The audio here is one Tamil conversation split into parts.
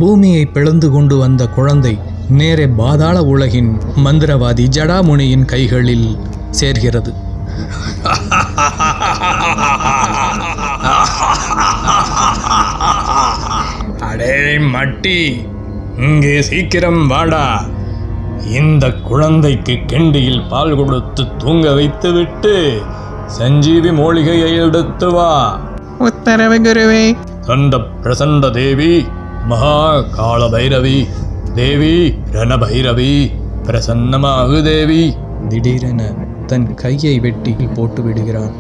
பூமியை பிளந்து கொண்டு வந்த குழந்தை நேரே பாதாள உலகின் மந்திரவாதி ஜடாமுனியின் கைகளில் சேர்கிறது. அடே மட்டி, இங்கே சீக்கிரம் வாடா. இந்த குழந்தைக்கு கெண்டியில் பால் கொடுத்து தூங்க வைத்துவிட்டு சஞ்சீவி மூலிகையை எடுத்து வா. உத்தரவு குருவே. சண்ட பிரசண்ட தேவி, மகா கால பைரவி தேவி, ரணபைரவி பிரசன்னமாகு தேவி. திடீரென தன் கையை வெட்டி போட்டு விடுகிறான்.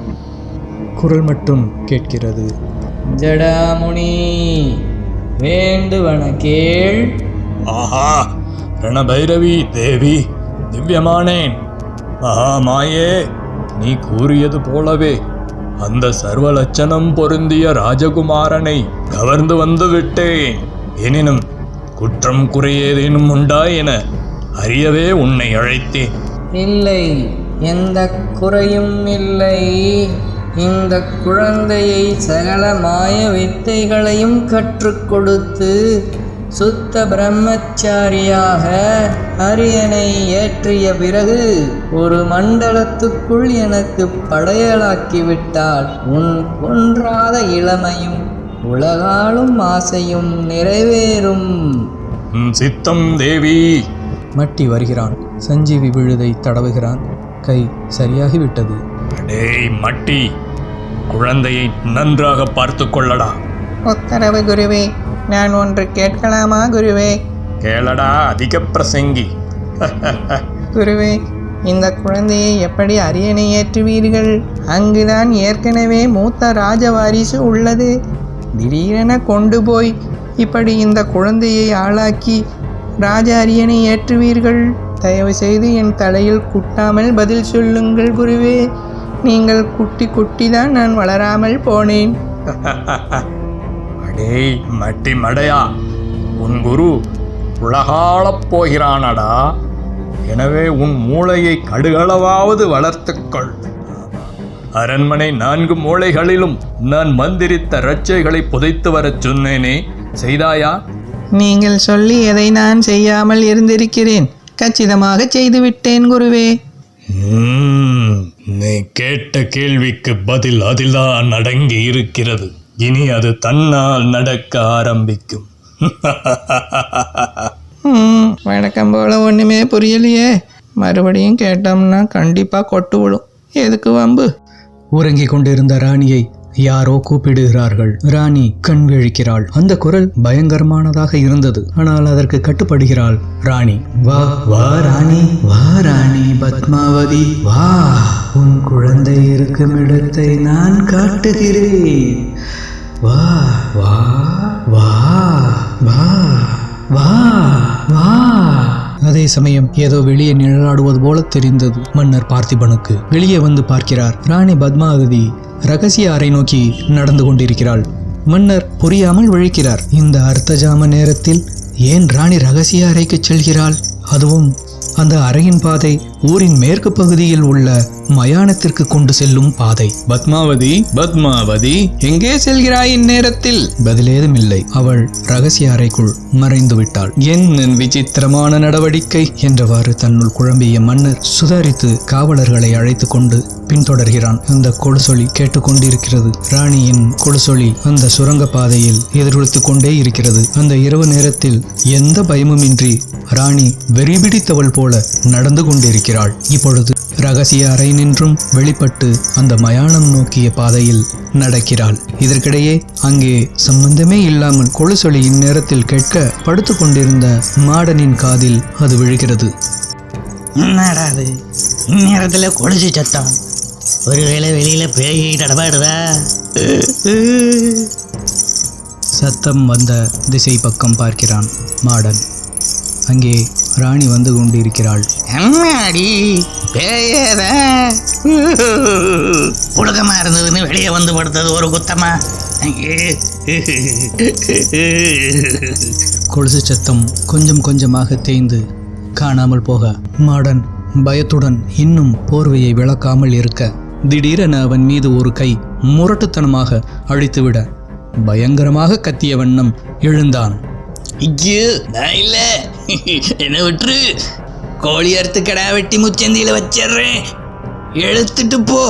குரல் மட்டும் கேட்கிறது. ஜடாமுனி, வேண்டுவன கேள். ஆஹா, ரணபைரவி தேவி, திவ்யமானேன். மகாமாயே, நீ கூறியது போலவே அந்த சர்வலட்சணம் பொருந்திய ராஜகுமாரனை கவர்ந்து வந்து விட்டேன். எனினும் குற்றம் குறையேதேனும் உண்டா என அறியவே உன்னை அழைத்தேன். இல்லை, எந்த குறையும் இல்லை. இந்த குழந்தையை சகல மாய வித்தைகளையும் கற்றுக் கொடுத்து சுத்த பிரம்மச்சாரியாக அரியணை ஏற்றிய பிறகு ஒரு மண்டலத்துக்குள் எனக்கு படையலாக்கிவிட்டால் உன் குன்றாத இளமையும் உலகாலும் ஆசையும் நிறைவேறும். சித்தம் தேவி. மட்டி வருகிறான். சஞ்சீவி விழுதை தடவுகிறான். கை சரியாகிவிட்டது. டேய் மட்டி, குழந்தையை நன்றாக பார்த்து கொள்ளடா. உத்தரவு குருவே. நான் ஒன்று கேட்கலாமா குருவே? கேளடா அதிக பிரசங்கி. குருவே, இந்த குழந்தையை எப்படி அரியணை ஏற்றுவீர்கள்? அங்குதான் ஏற்கனவே மூத்த ராஜவாரிசு உள்ளது. திடீரென கொண்டு போய் இப்படி இந்த குழந்தையை ஆளாக்கி ராஜ அரியணை ஏற்றுவீர்கள்? தயவு செய்து என் தலையில் குட்டாமல் பதில் சொல்லுங்கள் குருவே. நீங்கள் குட்டி தான் நான் வளராமல் போனேன். அடேய் மட்டி மடையா, உன் குரு உலகாளப் போகிறானடா. எனவே உன் மூளையை கடுகளவாவது வளர்த்துக்கொள். அரண்மனை 4 மூலைகளிலும் நான் மந்திரித்த இரட்சைகளை புதைத்து வரச் சொன்னேனே, செய்தாயா? நீங்கள் சொல்லி எதை நான் செய்யாமல் இருந்திருக்கிறேன். கச்சிதமாக செய்துவிட்டேன் குருவே. நீ கேட்ட கேள்விக்கு பதில் அதில்தான் அடங்கி இருக்கிறது. இனி அது தன்னால் நடக்க ஆரம்பிக்கும். வழக்கம் போல ஒன்றுமே புரியலையே. மறுபடியும் கேட்டோம்னா கண்டிப்பாக கொட்டு விடும். எதுக்கு வம்பு? உறங்கிக் கொண்டிருந்த ராணியை யாரோ கூப்பிடுகிறார்கள். ராணி கண் விழிக்கிறாள். அந்த குரல் பயங்கரமானதாக இருந்தது. ஆனால் அதற்கு கட்டுப்படுகிறாள் ராணி. வா வா ராணி, வா ராணி பத்மாவதி, வா. உன் குழந்தை இருக்கும் இடத்தை நான் காட்டுகிறேன். வா வா வா வா வா வா. அதே சமயம் ஏதோ வெளியே நிழலாடுவது போல தெரிந்தது மன்னர் பார்த்திபனுக்கு. வெளியே வந்து பார்க்கிறார். ராணி பத்மாவதி ரகசிய அறை நோக்கி நடந்து கொண்டிருக்கிறாள். மன்னர் புரியாமல் விழிக்கிறார். இந்த அர்த்தஜாம நேரத்தில் ஏன் ராணி ரகசிய அறைக்கு செல்கிறாள்? அதுவும் அந்த அறையின் பாதை ஊரின் மேற்கு பகுதியில் உள்ள மயானத்திற்கு கொண்டு செல்லும் பாதை. பத்மாவதி, பத்மாவதி, எங்கே செல்கிறாய் இந்நேரத்தில்? பதிலேதும் இல்லை. அவள் ரகசிய அறைக்குள் மறைந்து விட்டாள். என்ன விசித்திரமான நடவடிக்கை என்றவாறு தன்னுள் குழம்பிய மன்னர் சுதாரித்து காவலர்களை அழைத்து கொண்டு பின்தொடர்கிறான். அந்த கொலுசொலி கேட்டுக்கொண்டிருக்கிறது. ராணியின் கொலுசொலி அந்த சுரங்க பாதையில் எதிரொலித்துக் கொண்டே இருக்கிறது. அந்த இரவு நேரத்தில் எந்த பயமுமின்றி ராணி வெறிபிடித்தவள் போல நடந்து கொண்டிருக்கிறாள். இப்பொழுது ரகசிய அறை நின்றும் வெளிப்பட்டு அந்த மயானம் நோக்கிய பாதையில் நடக்கிறாள். இதற்கிடையே அங்கே சம்பந்தமே இல்லாமல் கொலுசொலி இந்நேரத்தில் கேட்க படுத்து கொண்டிருந்த மாடனின் காதில் அது விழுகிறது. என்னடாது இந்நேரத்தில் கொலுசு சத்தம்? ஒருவேளை வெளியில பேய் தடபாடுதா? சத்தம் வந்த திசை பக்கம் பார்க்கிறான் மாடன். அங்கே ராணி வந்து கொண்டிருக்கிறாள். அம்மாடி, பேயத புழக்கமா இருந்ததுன்னு வெளியே வந்து படுத்தது ஒரு குத்தமா? கொலுசு சத்தம் கொஞ்சம் கொஞ்சமாக தேய்ந்து காணாமல் போக மாடன் பயத்துடன் இன்னும் போர்வையை விளக்காமல் இருக்க திடீரென அவன் மீது ஒரு கை முரட்டுத்தனமாக அழித்துவிட பயங்கரமாக கத்திய வண்ணம் எழுந்தான். ஐயோ, நான் இல்ல, என்ன விட்டுரு. கோழி அறுத்து கடா வெட்டி முச்சந்தியில வச்சிடுறேன். எழுத்துட்டு போ,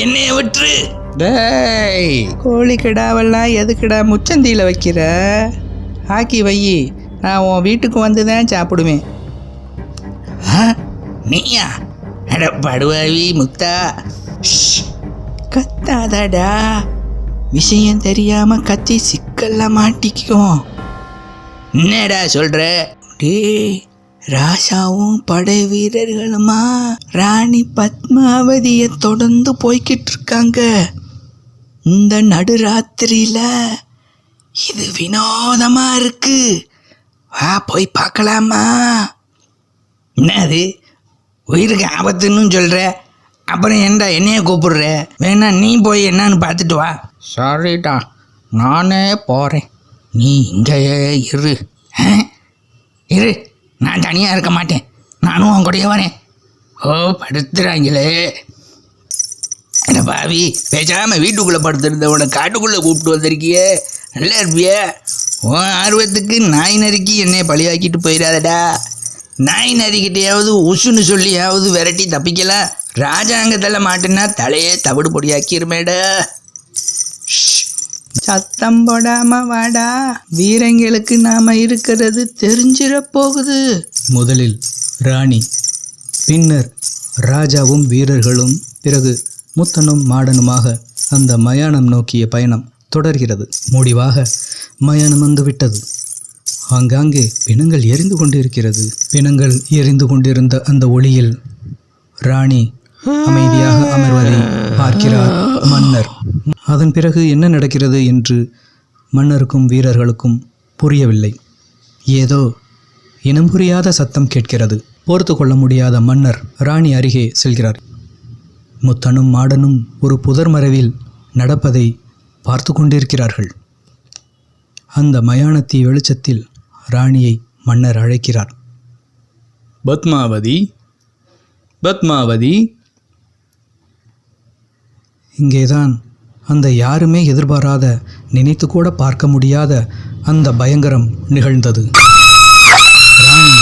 என்னைய விட்டுரு. டேய், கோழி கிடாவெல்லாம் எதுக்குடா முச்சந்தியில் வைக்கிற? ஆக்கி வை, நான் உன் வீட்டுக்கு வந்து தான் சாப்பிடுவேன். நீயா? அட படுவாவி முத்தா. கத்தாதடா, விஷயம் தெரியாம கத்தி சிக்கல்ல மாட்டிக்கும். என்னடா சொல்ற? டேய், ராசாவும் படை வீரர்களுமா ராணி பத்மாவதியை தொடர்ந்து போய்கிட்டு இருக்காங்க. இந்த நடுராத்திரியில இது வினோதமா இருக்கு. வா போய் பார்க்கலாமா? என்னது, உயிருக்கு ஆபத்துன்னு சொல்ற? அப்புறம் ஏன்டா என்னைய கூப்பிடுற? வேணா நீ போய் என்னன்னு பார்த்துட்டு வா. சாரிடா, நானே போறேன். நீ இங்கேயே இரு. இரு, நான் தனியாக இருக்க மாட்டேன். நானும் உன் கூடயே வரேன். ஓ, படுத்துறாங்களே. அட பாவி, பேசாமல் வீட்டுக்குள்ளே படுத்துருந்தவனை காட்டுக்குள்ளே கூப்பிட்டு வந்திருக்கியே. நல்லா இருப்பியே. உன் ஆர்வத்துக்கு நாய் நறுக்கி என்னை பழியாக்கிட்டு போயிடாதடா. நாய் நறுக்கிட்டையாவது உசுன்னு சொல்லியாவது விரட்டி தப்பிக்கலாம். ராஜாங்கத்தில் மாட்டினா தலையே தவிடு பொடியாக்கிருமேடா. சத்தம் போடாம வாடா, வீரங்களுக்கு நாம இருக்கிறது தெரிஞ்சிட போகுது. முதலில் ராணி, பின்னர் ராஜாவும் வீரர்களும், பிறகு முத்தனும் மாடனுமாக அந்த மயானம் நோக்கிய பயணம் தொடர்கிறது. முடிவாக மயானம் வந்துவிட்டது. ஆங்காங்கே பிணங்கள் எரிந்து கொண்டிருக்கிறது. பிணங்கள் எரிந்து கொண்டிருந்த அந்த ஒளியில் ராணி அமைதியாக அமர்வதை பார்க்கிறார் மன்னர். அதன் பிறகு என்ன நடக்கிறது என்று மன்னருக்கும் வீரர்களுக்கும் புரியவில்லை. ஏதோ இனம் புரியாத சத்தம் கேட்கிறது. பொறுத்து கொள்ள முடியாத மன்னர் ராணி அருகே செல்கிறார். முத்தனும் மாடனும் ஒரு புதர் மறைவில் நடப்பதை பார்த்து கொண்டிருக்கிறார்கள். அந்த மயானத்தி வெளிச்சத்தில் ராணியை மன்னர் அழைக்கிறார். பத்மாவதி, பத்மாவதி. இங்கேதான் அந்த யாருமே எதிர்பாராத, நினைத்து கூட பார்க்க முடியாத அந்த பயங்கரம் நிகழ்ந்தது. ராணி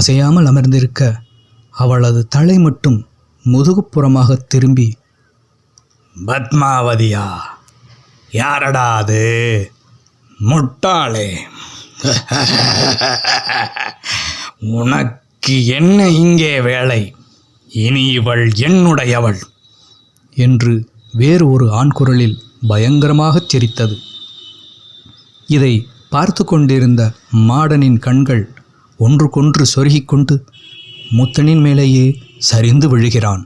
அசையாமல் அமர்ந்திருக்க, அவளது தலை மட்டும் முதுகுப்புறமாக திரும்பி, பத்மாவதியா? யாரடா அது? முட்டாளே, உனக்கு என்ன இங்கே வேலை? இனி இவள் என்னுடையவள் என்று வேறு ஒரு ஆண் குரலில் பயங்கரமாகச் சிரித்தது. இதை பார்த்து கொண்டிருந்த மாடனின் கண்கள் ஒன்றுக்கொன்று சொருகிக் கொண்டு முத்தனின் மேலேயே சரிந்து விழுகிறான்.